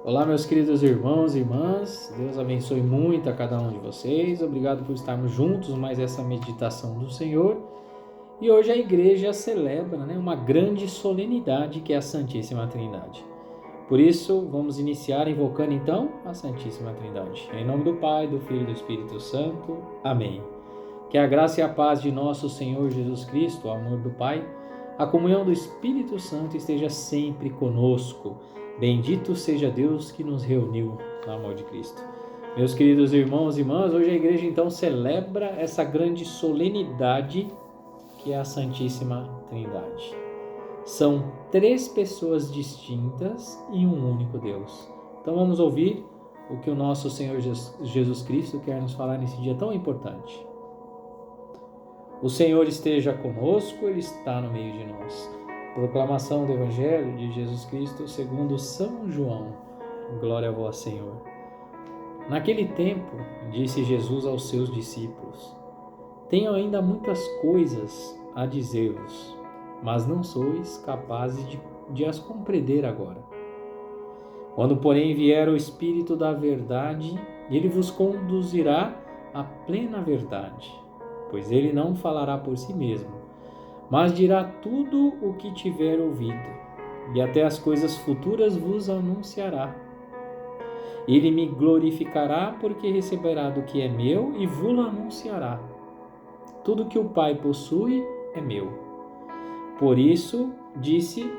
Olá, meus queridos irmãos e irmãs, Deus abençoe muito a cada um de vocês. Obrigado por estarmos juntos mais essa meditação do Senhor. E hoje a igreja celebra, uma grande solenidade que é a Santíssima Trindade. Por isso, vamos iniciar invocando então a Santíssima Trindade. Em nome do Pai, do Filho e do Espírito Santo. Amém. Que a graça e a paz de nosso Senhor Jesus Cristo, o amor do Pai, a comunhão do Espírito Santo esteja sempre conosco. Bendito seja Deus que nos reuniu no amor de Cristo. Meus queridos irmãos e irmãs, hoje a igreja então celebra essa grande solenidade que é a Santíssima Trindade. São três pessoas distintas e um único Deus. Então vamos ouvir o que o nosso Senhor Jesus Cristo quer nos falar nesse dia tão importante. O Senhor esteja conosco, Ele está no meio de nós. Proclamação do Evangelho de Jesus Cristo segundo São João. Glória a vós, Senhor. Naquele tempo, disse Jesus aos seus discípulos: Tenho ainda muitas coisas a dizer-vos, mas não sois capazes de as compreender agora. Quando, porém, vier o Espírito da verdade, Ele vos conduzirá à plena verdade, pois Ele não falará por si mesmo, mas dirá tudo o que tiver ouvido, e até as coisas futuras vos anunciará. Ele me glorificará, porque receberá do que é meu e vos anunciará. Tudo que o Pai possui é meu. Por isso, disse,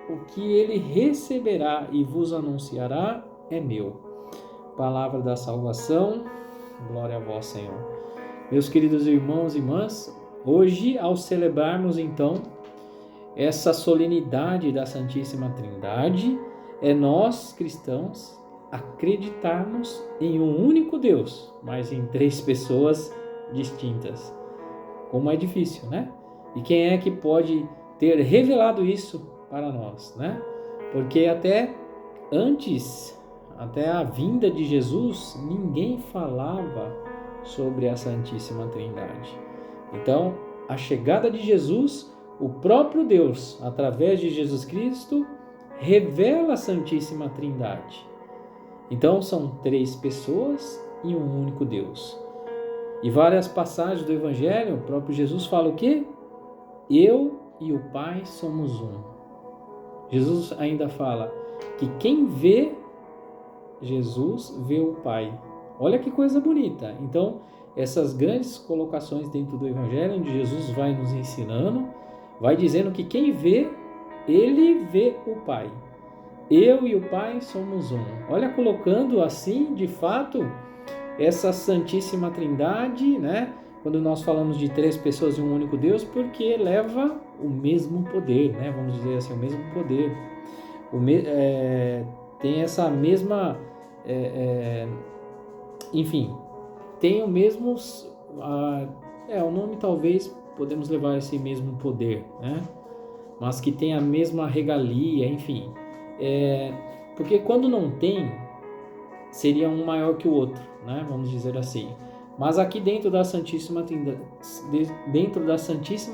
o que ele receberá e vos anunciará é meu. Palavra da salvação, glória a vós, Senhor. Meus queridos irmãos e irmãs, hoje, ao celebrarmos então essa solenidade da Santíssima Trindade, é nós, cristãos, acreditarmos em um único Deus, mas em três pessoas distintas. Como é difícil, né? E quem é que pode ter revelado isso para nós, né? Porque até a vinda de Jesus, ninguém falava sobre a Santíssima Trindade. Então, a chegada de Jesus, o próprio Deus, através de Jesus Cristo, revela a Santíssima Trindade. Então, são três pessoas e um único Deus. E várias passagens do Evangelho, o próprio Jesus fala o quê? Eu e o Pai somos um. Jesus ainda fala que quem vê Jesus vê o Pai. Olha que coisa bonita. Então, essas grandes colocações dentro do Evangelho, onde Jesus vai nos ensinando, vai dizendo que quem vê, ele vê o Pai. Eu e o Pai somos um. Olha, colocando assim, de fato, essa Santíssima Trindade, né? Quando nós falamos de três pessoas e um único Deus, porque leva o mesmo poder, né? Vamos dizer assim, o mesmo poder. Tem essa mesma... enfim, tem o mesmo... o nome talvez podemos levar esse mesmo poder, né? Mas que tem a mesma regalia, enfim. Porque quando não tem, seria um maior que o outro, né? Vamos dizer assim. Mas aqui dentro da Santíssima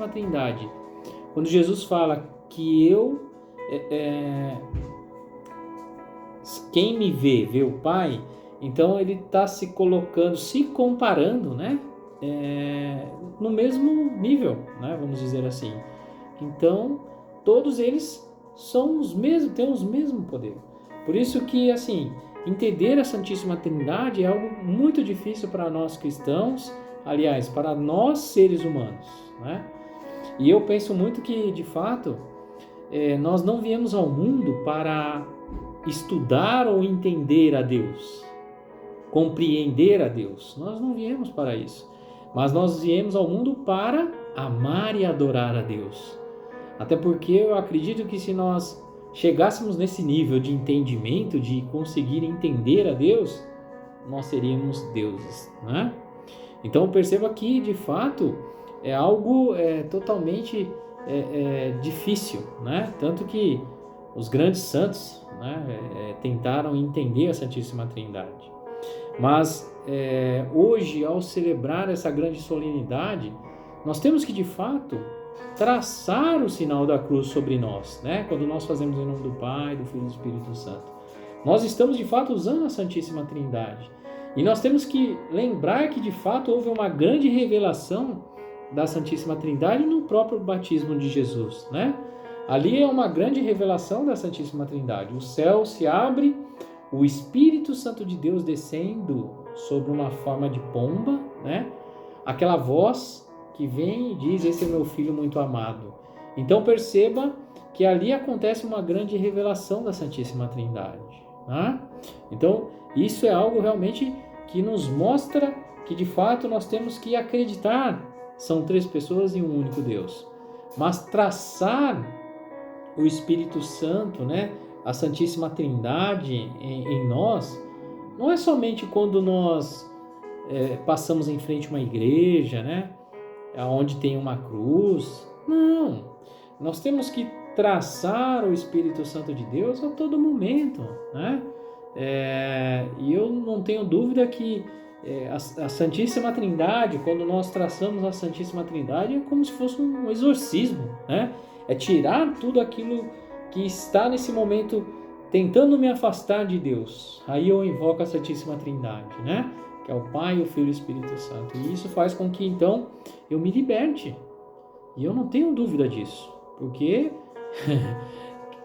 Trindade, quando Jesus fala que quem me vê, vê o Pai, então ele está se colocando, se comparando, né? No mesmo nível, né? Vamos dizer assim. Então, todos eles são os mesmos, têm os mesmos poderes. Por isso que, assim, entender a Santíssima Trindade é algo muito difícil para nós cristãos, aliás, para nós seres humanos, né? E eu penso muito que, de fato, nós não viemos ao mundo para estudar ou entender a Deus, compreender a Deus. Nós não viemos para isso. Mas nós viemos ao mundo para amar e adorar a Deus. Até porque eu acredito que se nós chegássemos nesse nível de entendimento, de conseguir entender a Deus, nós seríamos deuses, né? Então perceba que, de fato, é algo totalmente difícil, né? Tanto que os grandes santos, né, tentaram entender a Santíssima Trindade. Mas hoje, ao celebrar essa grande solenidade, nós temos que, de fato, traçar o sinal da cruz sobre nós, né? Quando nós fazemos em nome do Pai, do Filho e do Espírito Santo. nós estamos de fato usando a Santíssima Trindade. E nós temos que lembrar que de fato houve uma grande revelação da Santíssima Trindade no próprio batismo de Jesus, né? Ali é uma grande revelação da Santíssima Trindade. O céu se abre, o Espírito Santo de Deus descendo sobre uma forma de pomba, né? Aquela voz que vem e diz: esse é meu filho muito amado. Então perceba que ali acontece uma grande revelação da Santíssima Trindade, né? Então isso é algo realmente que nos mostra que de fato nós temos que acreditar. São três pessoas e um único Deus. Mas traçar o Espírito Santo, né, a Santíssima Trindade em nós, não é somente quando nós passamos em frente a uma igreja, né, onde tem uma cruz. Não, nós temos que traçar o Espírito Santo de Deus a todo momento, né? E eu não tenho dúvida que a Santíssima Trindade, quando nós traçamos a Santíssima Trindade, é como se fosse um exorcismo, né? É tirar tudo aquilo que está nesse momento tentando me afastar de Deus. Aí eu invoco a Santíssima Trindade, né? Que é o Pai, o Filho e o Espírito Santo. E isso faz com que então eu me liberte. E eu não tenho dúvida disso, porque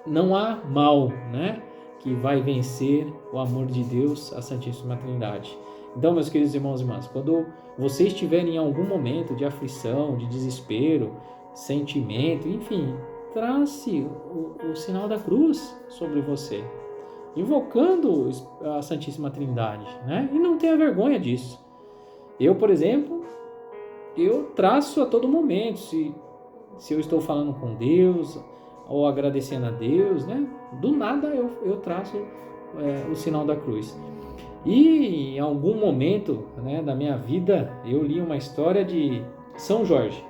não há mal, né, que vai vencer o amor de Deus, a Santíssima Trindade. Então, meus queridos irmãos e irmãs, quando vocês estiverem em algum momento de aflição, de desespero, sentimento, enfim, trace o sinal da cruz sobre você, invocando a Santíssima Trindade, né? E não tenha vergonha disso. Eu, por exemplo, eu traço a todo momento, se eu estou falando com Deus ou agradecendo a Deus, né? Do nada eu traço o sinal da cruz. E em algum momento, né, da minha vida, eu li uma história de São Jorge.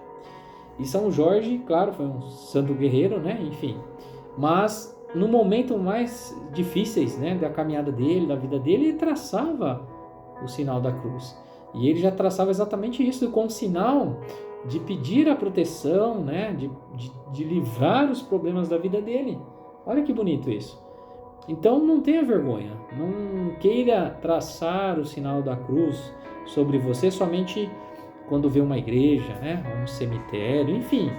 E São Jorge, claro, foi um santo guerreiro, né? Enfim, mas no momento mais difíceis, né, da caminhada dele, da vida dele, ele traçava o sinal da cruz. E ele já traçava exatamente isso, com o sinal de pedir a proteção, né, de livrar os problemas da vida dele. Olha que bonito isso. Então não tenha vergonha, não queira traçar o sinal da cruz sobre você somente quando vê uma igreja, né, um cemitério, enfim.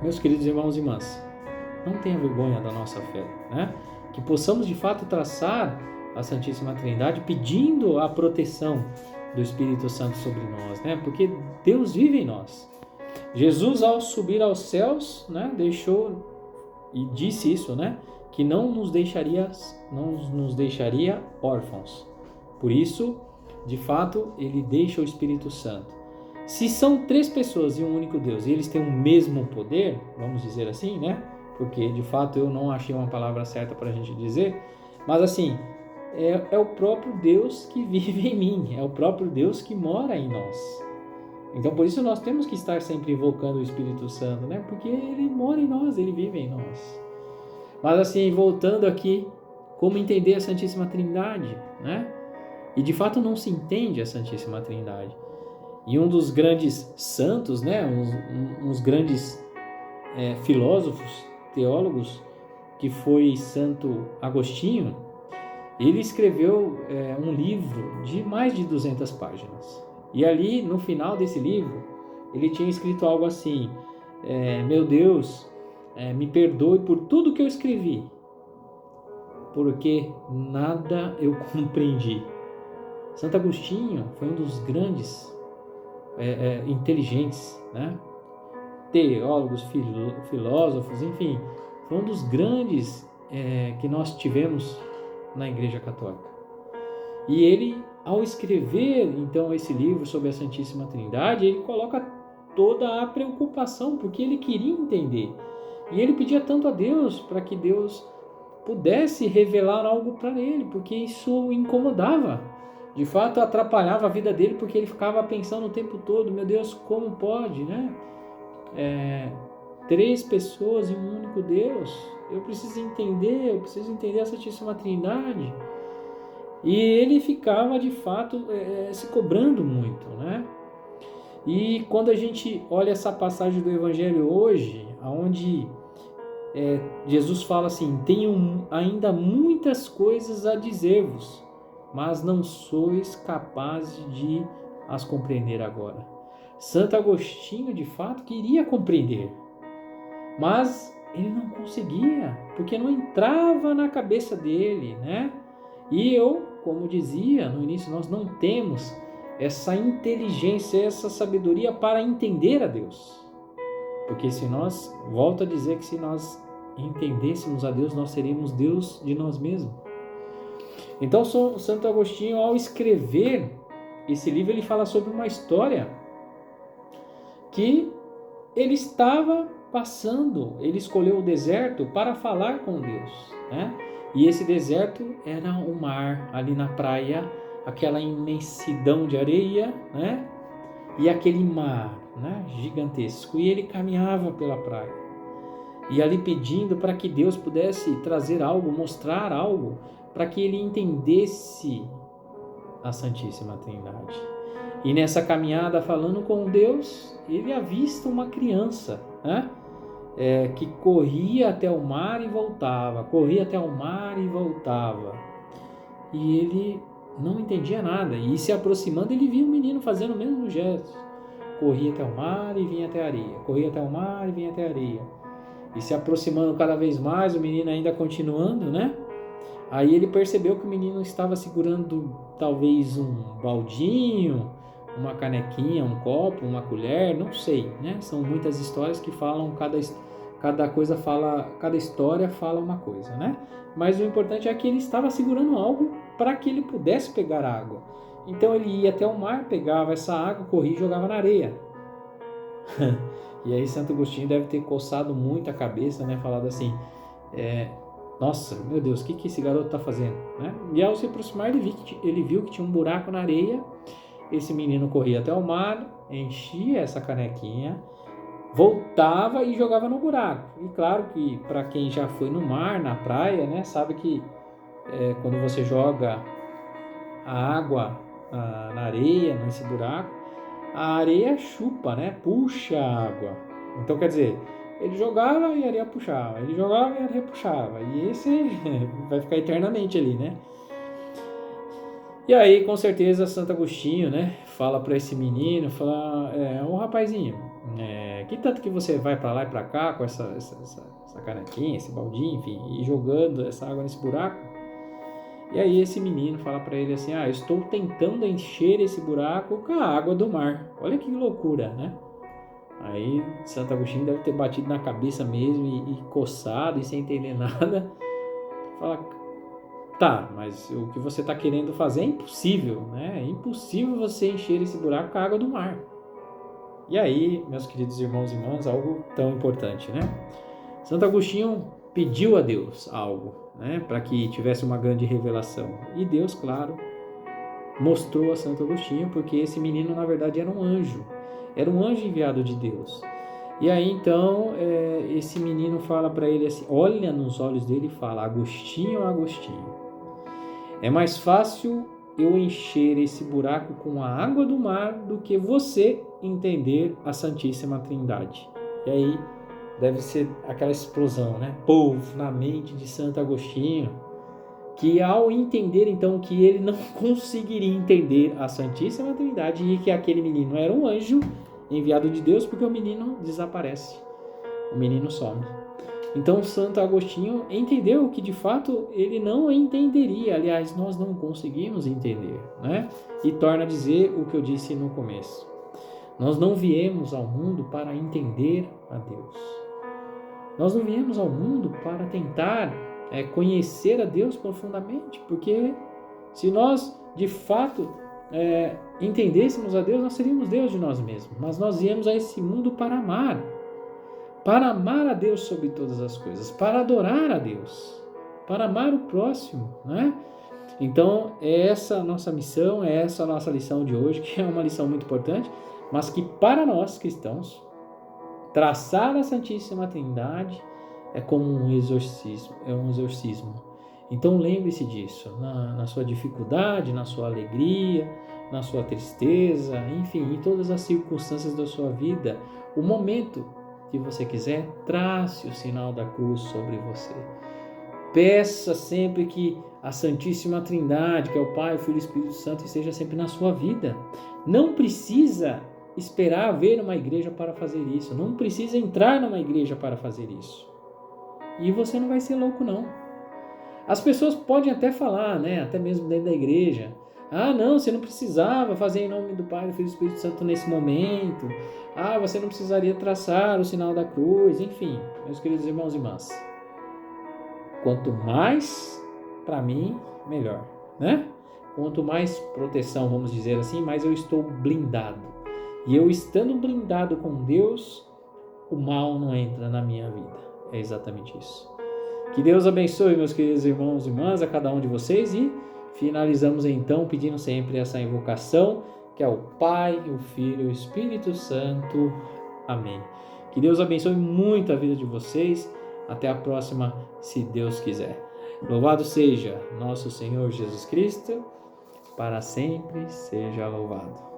Meus queridos irmãos e irmãs, não tenha vergonha da nossa fé, né? Que possamos de fato traçar a Santíssima Trindade pedindo a proteção do Espírito Santo sobre nós, né? Porque Deus vive em nós. Jesus, ao subir aos céus, né, deixou e disse isso, né, que não nos deixaria órfãos. Por isso, de fato, ele deixa o Espírito Santo. Se são três pessoas e um único Deus, e eles têm o mesmo poder, vamos dizer assim, né? Porque de fato eu não achei uma palavra certa para a gente dizer, mas assim, é o próprio Deus que vive em mim, é o próprio Deus que mora em nós. Então por isso nós temos que estar sempre invocando o Espírito Santo, né? Porque ele mora em nós, ele vive em nós. Mas assim, voltando aqui, como entender a Santíssima Trindade, né? E de fato não se entende a Santíssima Trindade. E um dos grandes santos, né? uns grandes filósofos, teólogos, que foi Santo Agostinho, ele escreveu um livro de mais de 200 páginas. E ali, no final desse livro, ele tinha escrito algo assim: meu Deus, me perdoe por tudo que eu escrevi, porque nada eu compreendi. Santo Agostinho foi um dos grandes inteligentes, né? Teólogos, filósofos, enfim, foi um dos grandes que nós tivemos na Igreja Católica. E ele, ao escrever então esse livro sobre a Santíssima Trindade, ele coloca toda a preocupação, porque ele queria entender. E ele pedia tanto a Deus para que Deus pudesse revelar algo para ele, porque isso o incomodava. De fato, atrapalhava a vida dele, porque ele ficava pensando o tempo todo: meu Deus, como pode, né? Três pessoas e um único Deus. Eu preciso entender a Santíssima Trindade. E ele ficava, de fato, se cobrando muito, né? E quando a gente olha essa passagem do Evangelho hoje, onde Jesus fala assim: tenho ainda muitas coisas a dizer-vos, mas não sois capazes de as compreender agora. Santo Agostinho, de fato, queria compreender, mas ele não conseguia, porque não entrava na cabeça dele, né? E como dizia no início, nós não temos essa inteligência, essa sabedoria para entender a Deus. Porque volto a dizer que se nós entendêssemos a Deus, nós seríamos Deus de nós mesmos. Então, Santo Agostinho, ao escrever esse livro, ele fala sobre uma história que ele estava passando, ele escolheu o deserto para falar com Deus, né? E esse deserto era o mar, ali na praia, aquela imensidão de areia, né? E aquele mar, né, gigantesco. E ele caminhava pela praia. E ali pedindo para que Deus pudesse trazer algo, mostrar algo, para que ele entendesse a Santíssima Trindade. E nessa caminhada falando com Deus, ele avista uma criança, né, que corria até o mar e voltava, corria até o mar e voltava. E ele não entendia nada. E se aproximando, ele via o menino fazendo o mesmo gesto. Corria até o mar e vinha até a areia. Corria até o mar e vinha até a areia. E se aproximando cada vez mais, o menino ainda continuando, né? Aí ele percebeu que o menino estava segurando talvez um baldinho, uma canequinha, um copo, uma colher, não sei, né? São muitas histórias que falam, cada coisa fala, cada história fala uma coisa, né? Mas o importante é que ele estava segurando algo para que ele pudesse pegar água. Então ele ia até o mar, pegava essa água, corria e jogava na areia. E aí Santo Agostinho deve ter coçado muito a cabeça, né? Falado assim, nossa, meu Deus, o que esse garoto está fazendo? Né? E ao se aproximar, ele viu que tinha um buraco na areia. Esse menino corria até o mar, enchia essa canequinha, voltava e jogava no buraco. E claro que para quem já foi no mar, na praia, né, sabe que quando você joga a água na areia, nesse buraco, a areia chupa, né, puxa a água. Então quer dizer, ele jogava e a areia puxava, ele jogava e a areia puxava, e esse vai ficar eternamente ali, né? E aí, com certeza, Santo Agostinho, né, fala para esse menino, fala, ô rapazinho, que tanto que você vai para lá e para cá com essa canequinha, esse baldinho, enfim, e jogando essa água nesse buraco? E aí esse menino fala para ele assim, eu estou tentando encher esse buraco com a água do mar. Olha que loucura, né? Aí Santo Agostinho deve ter batido na cabeça mesmo e coçado e sem entender nada. Fala, tá, mas o que você está querendo fazer é impossível, né? É impossível você encher esse buraco com a água do mar. E aí, meus queridos irmãos e irmãs, algo tão importante, né? Santo Agostinho pediu a Deus algo, né, para que tivesse uma grande revelação. E Deus, claro, mostrou a Santo Agostinho, porque esse menino, na verdade, era um anjo enviado de Deus. E aí, então, esse menino fala para ele assim, olha nos olhos dele e fala, Agostinho, Agostinho, é mais fácil eu encher esse buraco com a água do mar do que você entender a Santíssima Trindade. E aí, deve ser aquela explosão, né? Pouf, na mente de Santo Agostinho, que ao entender então que ele não conseguiria entender a Santíssima Trindade e que aquele menino era um anjo enviado de Deus, porque o menino desaparece, o menino some. Então Santo Agostinho entendeu que de fato ele não entenderia, aliás, nós não conseguimos entender, né? E torna a dizer o que eu disse no começo. Nós não viemos ao mundo para entender a Deus. Nós não viemos ao mundo para tentar conhecer a Deus profundamente, porque se nós de fato entendêssemos a Deus, nós seríamos Deus de nós mesmos. Mas nós viemos a esse mundo para amar a Deus sobre todas as coisas, para adorar a Deus, para amar o próximo, né? Então, é essa a nossa missão, é essa a nossa lição de hoje, que é uma lição muito importante, mas que para nós cristãos, traçar a Santíssima Trindade é como um exorcismo. Então lembre-se disso, na sua dificuldade, na sua alegria, na sua tristeza, enfim, em todas as circunstâncias da sua vida, o momento que você quiser, trace o sinal da cruz sobre você. Peça sempre que a Santíssima Trindade, que é o Pai, o Filho e o Espírito Santo, esteja sempre na sua vida. Não precisa esperar ver uma igreja para fazer isso. Não precisa entrar numa igreja para fazer isso. E você não vai ser louco, não. As pessoas podem até falar, né, até mesmo dentro da igreja, não, você não precisava fazer em nome do Pai, do Filho e do Espírito Santo nesse momento. Você não precisaria traçar o sinal da cruz. Enfim, meus queridos irmãos e irmãs, quanto mais, para mim, melhor, né? Quanto mais proteção, vamos dizer assim, mais eu estou blindado. E eu estando blindado com Deus, o mal não entra na minha vida. É exatamente isso. Que Deus abençoe, meus queridos irmãos e irmãs, a cada um de vocês. E finalizamos então pedindo sempre essa invocação, que é o Pai, o Filho e o Espírito Santo. Amém. Que Deus abençoe muito a vida de vocês. Até a próxima, se Deus quiser. Louvado seja nosso Senhor Jesus Cristo, para sempre seja louvado.